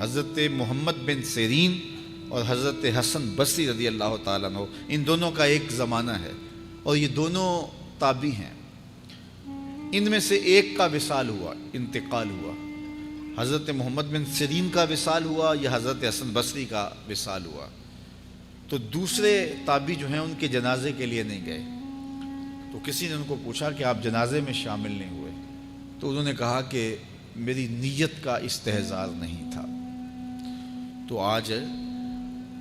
حضرت محمد بن سیرین اور حضرت حسن بصری رضی اللہ تعالیٰ عنہ، ان دونوں کا ایک زمانہ ہے اور یہ دونوں تابعی ہیں۔ ان میں سے ایک کا وصال ہوا، انتقال ہوا، حضرت محمد بن سیرین کا وصال ہوا یا حضرت حسن بصری کا وصال ہوا، تو دوسرے تابعی جو ہیں ان کے جنازے کے لیے نہیں گئے۔ تو کسی نے ان کو پوچھا کہ آپ جنازے میں شامل نہیں ہوئے، تو انہوں نے کہا کہ میری نیت کا استحضار نہیں تھا۔ تو آج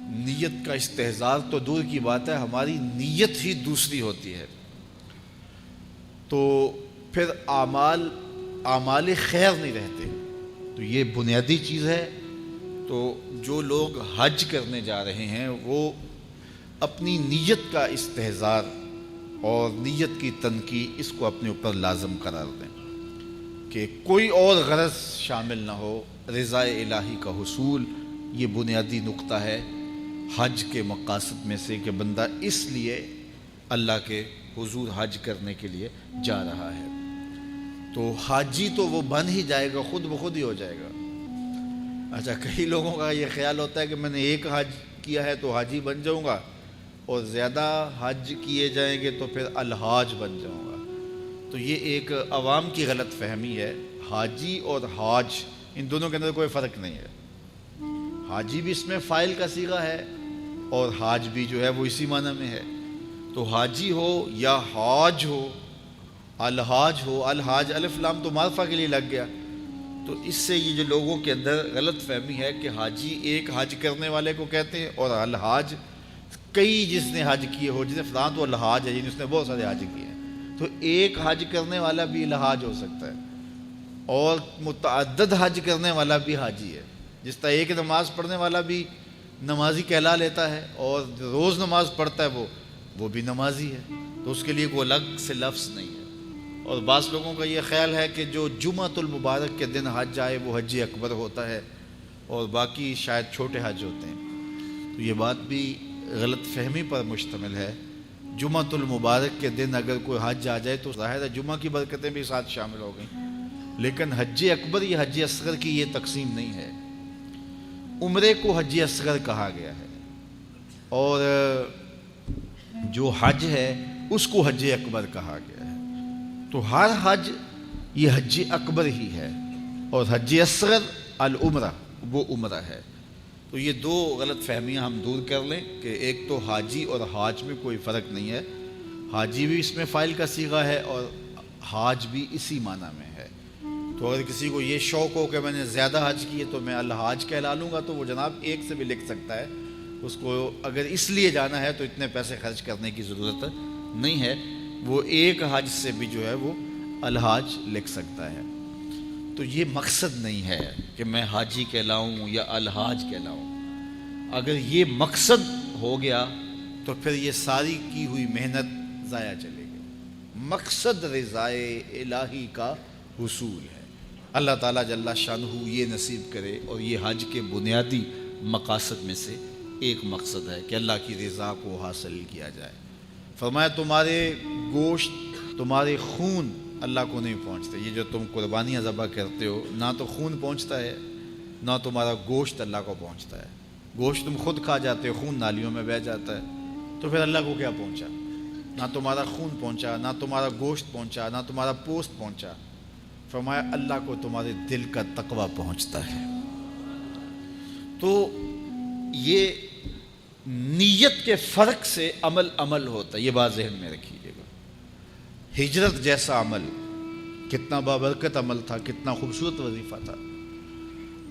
نیت کا استحضار تو دور کی بات ہے، ہماری نیت ہی دوسری ہوتی ہے، تو پھر اعمال خیر نہیں رہتے۔ تو یہ بنیادی چیز ہے۔ تو جو لوگ حج کرنے جا رہے ہیں وہ اپنی نیت کا استحضار اور نیت کی تنقیح اس کو اپنے اوپر لازم قرار دیں کہ کوئی اور غرض شامل نہ ہو، رضا الہی کا حصول یہ بنیادی نقطہ ہے حج کے مقاصد میں سے، کہ بندہ اس لیے اللہ کے حضور حج کرنے کے لیے جا رہا ہے۔ تو حاجی تو وہ بن ہی جائے گا، خود بخود ہی ہو جائے گا۔ اچھا، کئی لوگوں کا یہ خیال ہوتا ہے کہ میں نے ایک حج کیا ہے تو حاجی بن جاؤں گا، اور زیادہ حج کیے جائیں گے تو پھر الحاج بن جاؤں گا۔ تو یہ ایک عوام کی غلط فہمی ہے۔ حاجی اور حاج ان دونوں کے اندر کوئی فرق نہیں ہے۔ حاجی بھی اس میں فاعل کا صیغہ ہے اور حاج بھی جو ہے وہ اسی معنی میں ہے۔ تو حاجی ہو یا حاج ہو، الحاج ہو، الحاج الف لام تو معرفہ کے لیے لگ گیا۔ تو اس سے یہ جو لوگوں کے اندر غلط فہمی ہے کہ حاجی ایک حج کرنے والے کو کہتے ہیں اور الحاج کئی جس نے حج کیے ہو، جس نے فلاں تو الحاج ہے، جس نے بہت سارے حج کیے ہیں۔ تو ایک حج کرنے والا بھی الحاج ہو سکتا ہے اور متعدد حج کرنے والا بھی حاجی ہے۔ جس طرح ایک نماز پڑھنے والا بھی نمازی کہلا لیتا ہے اور روز نماز پڑھتا ہے وہ بھی نمازی ہے، تو اس کے لیے کوئی الگ سے لفظ نہیں ہے۔ اور بعض لوگوں کا یہ خیال ہے کہ جو جمعۃ المبارک کے دن حج آئے وہ حج اکبر ہوتا ہے اور باقی شاید چھوٹے حج ہوتے ہیں۔ تو یہ بات بھی غلط فہمی پر مشتمل ہے۔ جمعۃ المبارک کے دن اگر کوئی حج آ جائے تو ظاہر ہے جمعہ کی برکتیں بھی ساتھ شامل ہو گئیں، لیکن حج اکبر یا حج اصغر کی یہ تقسیم نہیں ہے۔ عمرے کو حج اصغر کہا گیا ہے اور جو حج ہے اس کو حج اکبر کہا گیا ہے۔ تو ہر حج یہ حج اکبر ہی ہے اور حج اصغر العمرہ وہ عمرہ ہے۔ تو یہ دو غلط فہمیاں ہم دور کر لیں کہ ایک تو حاجی اور حاج میں کوئی فرق نہیں ہے، حاجی بھی اس میں فاعل کا صیغہ ہے اور حاج بھی اسی معنی میں ہے۔ تو اگر کسی کو یہ شوق ہو کہ میں نے زیادہ حج کیے تو میں الحاج کہلا لوں گا، تو وہ جناب ایک سے بھی لکھ سکتا ہے۔ اس کو اگر اس لیے جانا ہے تو اتنے پیسے خرچ کرنے کی ضرورت نہیں ہے، وہ ایک حج سے بھی جو ہے وہ الحاج لکھ سکتا ہے۔ تو یہ مقصد نہیں ہے کہ میں حاجی کہلاؤں یا الحاج کہلاؤں۔ اگر یہ مقصد ہو گیا تو پھر یہ ساری کی ہوئی محنت ضائع چلے گی۔ مقصد رضائے الہی کا حصول ہے۔ اللہ تعالیٰ جل شانہ یہ نصیب کرے، اور یہ حج کے بنیادی مقاصد میں سے ایک مقصد ہے کہ اللہ کی رضا کو حاصل کیا جائے۔ فرمایا تمہارے گوشت، تمہارے خون اللہ کو نہیں پہنچتے۔ یہ جو تم قربانیاں ذبح کرتے ہو، نہ تو خون پہنچتا ہے نہ تمہارا گوشت اللہ کو پہنچتا ہے۔ گوشت تم خود کھا جاتے ہو، خون نالیوں میں بہہ جاتا ہے، تو پھر اللہ کو کیا پہنچا؟ نہ تمہارا خون پہنچا، نہ تمہارا گوشت پہنچا، نہ تمہارا پوست پہنچا۔ فرمایا اللہ کو تمہارے دل کا تقویٰ پہنچتا ہے۔ تو یہ نیت کے فرق سے عمل ہوتا ہے، یہ بات ذہن میں رکھیے گا۔ ہجرت جیسا عمل کتنا بابرکت عمل تھا، کتنا خوبصورت وظیفہ تھا،